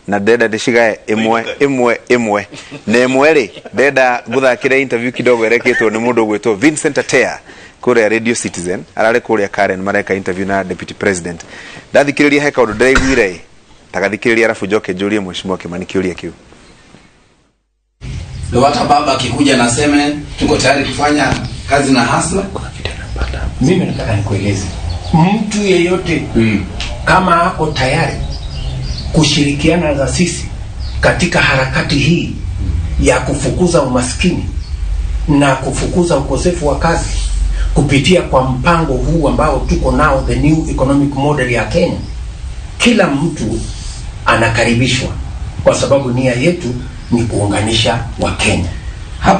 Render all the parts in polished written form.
na ndenda ndicigae imwe na imwe ri ndenda guthakira interview kidogo ereketwo ni mundu gwitwo Vincent Atea kuria Radio Citizen arare kuria Karen mareka interview na deputy president ndathikiriria heka undu ndiraiguire takathikiriria arafu njoke njurie mheshimiwa Kimani kiuria kiu. Ndio hata baba akikuja na seme tuko tayari kufanya kazi na Hustler. Mimi nataka nikueleze mtu yeyote kama ako tayari kushirikiana na sisi katika harakati hii ya kufukuza umaskini na kufukuza ukosefu wa kazi kupitia kwa mpango huu ambao tuko nao, the new economic model ya Kenya, kila mtu anakaribishwa, kwa sababu nia yetu ni kuunganisha wa Kenya.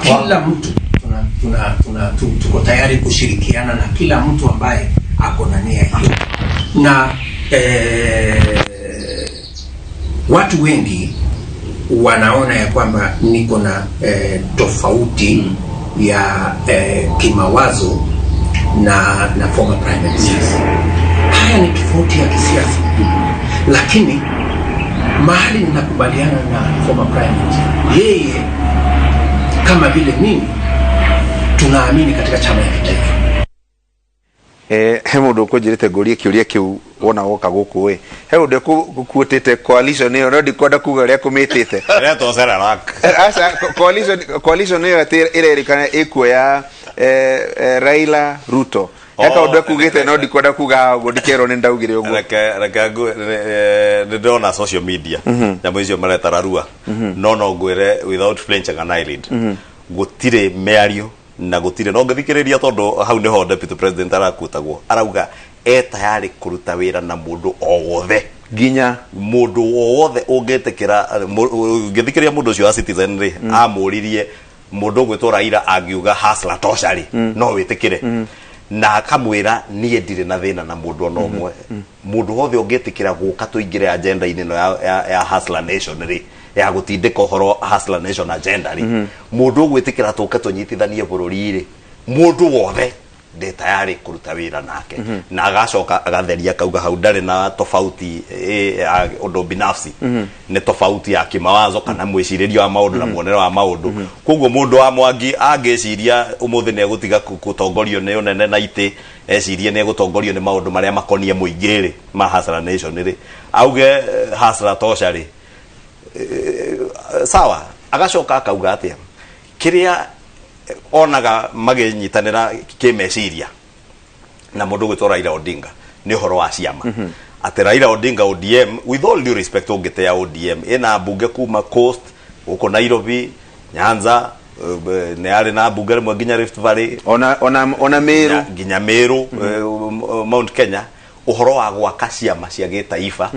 Kila mtu tuko tayari kushirikiana na kila mtu ambaye ako na nia hiyo. Na watu wengi wanaona ya kwamba niko na tofauti ya kimawazo na former prime minister. Haya ni tofauti ya kisiasa, lakini mahali ninakubaliana na former prime minister, yeye kama vile mimi tunaamini katika chama ya kitaifa. He mundu kunjirite ngurie kiuria kiu wona woka guku we he undu kukuotete coalition iyo no ndikwenda kuga ria kumitite ria tosera rak asa coalition iyo irerikana ikuoya Raila Ruto eka undu kugite no ndikwenda kuga uguo ndikero ni ndaugire uguo reka ndona social media na mwizo mareta rarua no ngwire without flinching an eyelid gutire meario na gutire no ngithikiriria tondu hau niho deputy president arakutagwo arauga tayari kuruta wira na mundu o wothe ginya mundu o wothe ungetekera ngithikiriria mundu cio wa Citizen ri amuririe mundu gwitwo Raila angiuga Hustler toshari no witikire na akamwira nie ndire na thina na mundu ono mwe mundu wothe ungetikira guka tuingire agenda ino ya Hustler Nation ri ya gutindika horo Hustler Nation agenda ri mundu gwitikira tuka tunyitithanie bururi ri mundu wothe de tayari kuruta wira nake na agacoka agatheria kauga hau ndari na tofauti undu binafsi ni tofauti ya kimawazo kana mwiciririo wa maundu na muonero wa maundu koguo mundu wa Mwangi angeciria umuthi ne gutiga gutongorio ne unene na ite ecirie ne gutongorio ni maundu maria makonie muingiri ma Hustler Nation ri auge Hustler tosha ri sawa agacoka akauga atia kiria onaga maginyitanira kimeciria na mundu gwitwo Raila Odinga ni horo wa ciama ati Raila Odinga ODM with all due respect ungite ya ODM ina bunge kuma Coast uko Nairobi Nyanza ne ari na bunge mwe nginya Rift Valley ona Meru nginya Meru Mount Kenya uhoro wa gwaka ciama cia gitaifa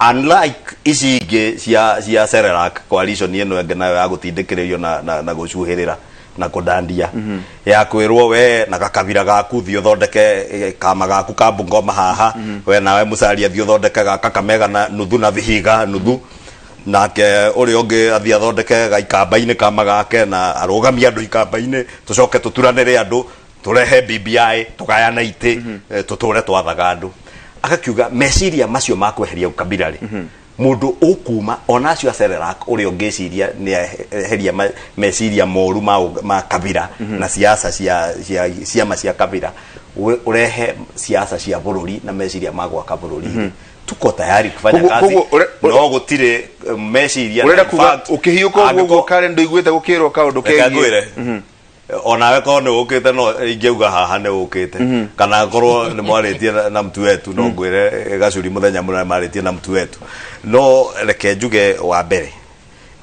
unlike icinge cia Serelak coalition ino engena ya gutindikiririo na gucuhirira na kudandia ya kwirwo we na gakabira gaku thio thondeke kama gaku ka Bungoma haha we nawe mucaria thio thondeke gaka Kamega na nuthu na Vihiga nuthu nake uri ongi athia thondeke gaikamba-ini kama gake na arugamia andu ikamba-ini tucoke tuturanire andu turehe BBI tukayana ite tuture twathaga andu akakiuga meciria macio makweheria ukabira ri mundu ukuma onacio Serelak uri ongeciria ni heria meciria moru ma kabira na siasa ciama cia kabira urehe siasa cia bururi na meciria magwa kabururi tuko tayari kufanya kazi no gutire meciria urenda kuga ukihiuka uguo Karen nduiguite gukirwo kaundu kengi onawe ko ne ukite no ingeuga haha ne ukite kana korwo ni mwaritie na mtu wetu no ngwire gacuri muthenya muna mwaritie na mtu wetu no reke njuge wa mbere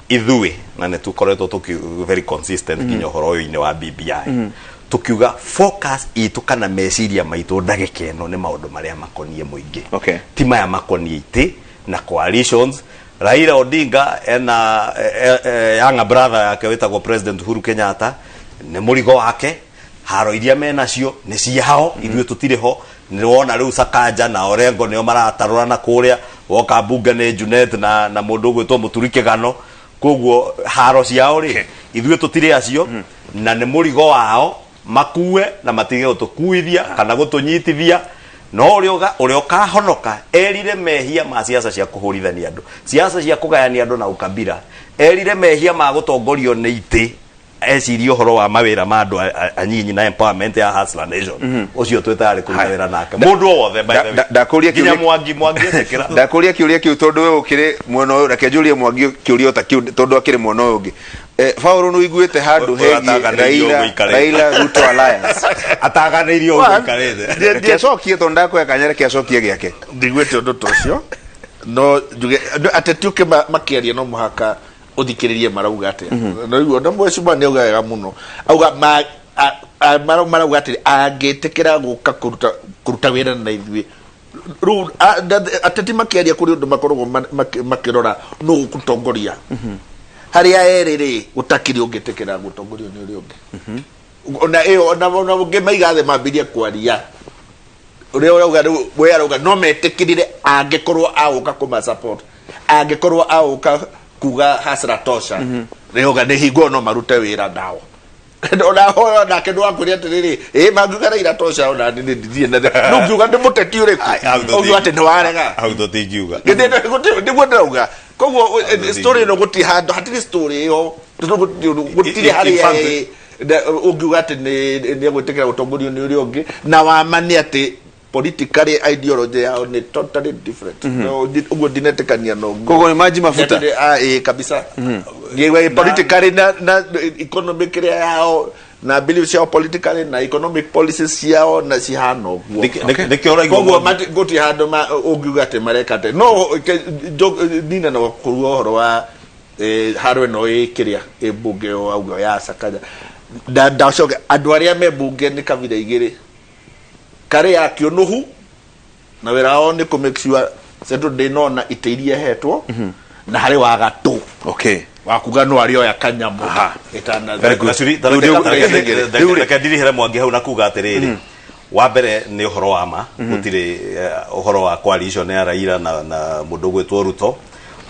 ithui na ne tukoretwo tuki very consistent kinyo horo ine wa BBI tukiuga focus itu kana meciria maitu ndagikeno ni maundu maria makonie muingi tima ya makonie ite na coalitions Raila Odinga ena younger brother yake wetagwo President Uhuru Kenyatta ne murigo wake haro iria menacio ni ciao ithuĩ tutire ho ni wona riu Sakaja na Orengo nio maratarũrana kuria woka bunge ni Junet na mundu gwitwo Muturi Kĩgano koguo haro ciao ri ithuĩ tutire acio na ni murigo wao makue na matige gutukuithia kana gutunyitithia no urio kahonoka erire mehia ma siasa cia kuhurithania andu, siasa cia kugayania andu na ukabira, erire mehia ma gutongorio ni ite, ecirie horo wa mawira ma andu anyinyi na empowerment ya Hustler Nation ucio twetare kurutira nake mundu wothe by the way. Ndakuria kiuria mwangi etekera ndakuria kiuria kiu tondu we ukire muono uyu reke njurie Mwangi kiuria ta kiu tondu akire muono uyu ungi Paulo no iguite handu hegi Raila Ruto Alliance ataganirio uikarete kiacokie tondu ndakwe kanyere kiacokie giake ndigwete undu tocio no njuge ateti uke makiaria no muhaka uthikiririe marauga ate no iguo na mweshuma ni ugaga muno auga marauga ate angitikira guka kuruta wira na ithui ru ateti makiaria kuri undu makorwo makirora no gutongoria haria eriri utakiri ungitikira gutongorio ni uri ungi ona ona ungi maigathe mambirie kwaria uri urauga we arauga no metikirire angikorwo auka kuma support angikorwo auka kuga Hustler tosha reuga ni hingo no marute wira ndao ona ho na kindu akuria atiriri manguga Raila tosha ona ni ndithie na no ngiuga ndi muteti uriku ogu ati ni warega auto tingiuga niguo ndauga koguo story no guti handu hatiri story yo gutiri haria ungiuga ati ni gwitikira utongorio ni uri ungi na wamani ati politically ideology yao ni totally different ugo dinetekania no kogo ni maji mafuta kabisa ngewe politically na economic yao na beliefs yao politically na economic policies yao na sihano kogo goti hado ma ugiuga te marekate no dina no kuruhoro wa harwe no ikiria ebunge o augo ya sakaja da shoga adwaria me bunge ni kavida igire kare ya kionuhu na wera ni ku make sure seto de no na iteirie hetwo na hari wa gato okay wakuga no ario ya kanyamu etana kadiri hera Mwangi hau na kuga atiriri wa mbere ni uhoro wa ma gutire uhoro wa coalition ya Raila na mundu gwetwo Ruto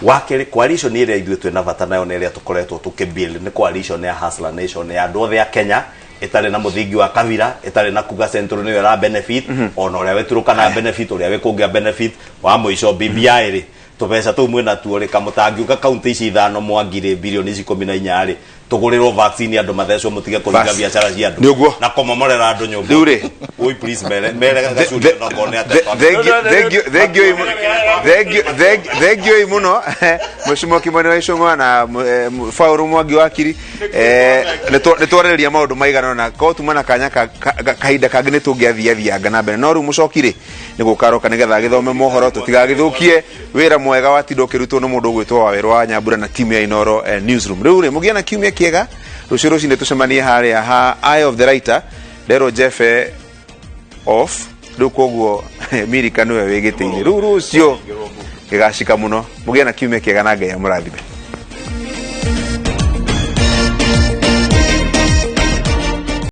wa kere coalition ire ithuĩ twina bata nayo na iria tukoretwo tukibuild ni coalition ya Hustler Nation ya andu othe ya Kenya etare na muthingi wa kabira etare na kuga central ni wera benefit ona uria weturuka na benefit uria wekungia benefit wa muico BBI ri tubesa tu mwena tu ri kamutangi uka county ici ithano Mwangi bilioni 14 ri tugurirwo vaccine andu mathecwo mutige kuringa biashara cia andu na komomorera andu nyumba riu oi please mere gacuri no kone ate thank you muno mheshimiwa Kimani wa Ichung'wa na Paulo Mwangi wakiri ni twarereria maundu maigana na ko tumana kanya kahinda kangi ni tungiathiathia ngana mbere no ru mucokire ni gukaroka nigetha githome mohoro tutigagithukie wira mwega wa tindo kirutwo no mundu gwitwo wa Werũ wa Nyambura na timu ya Inooro newsroom riu ri mugia na kiumia kiega ruciru cinde tucemanie haria ha Eye of the Writer Dero Jefe off riu koguo Mirika niwe wigitiini riu rucio gigashika muno mugia na kiumia kiega na Ngai amurathime.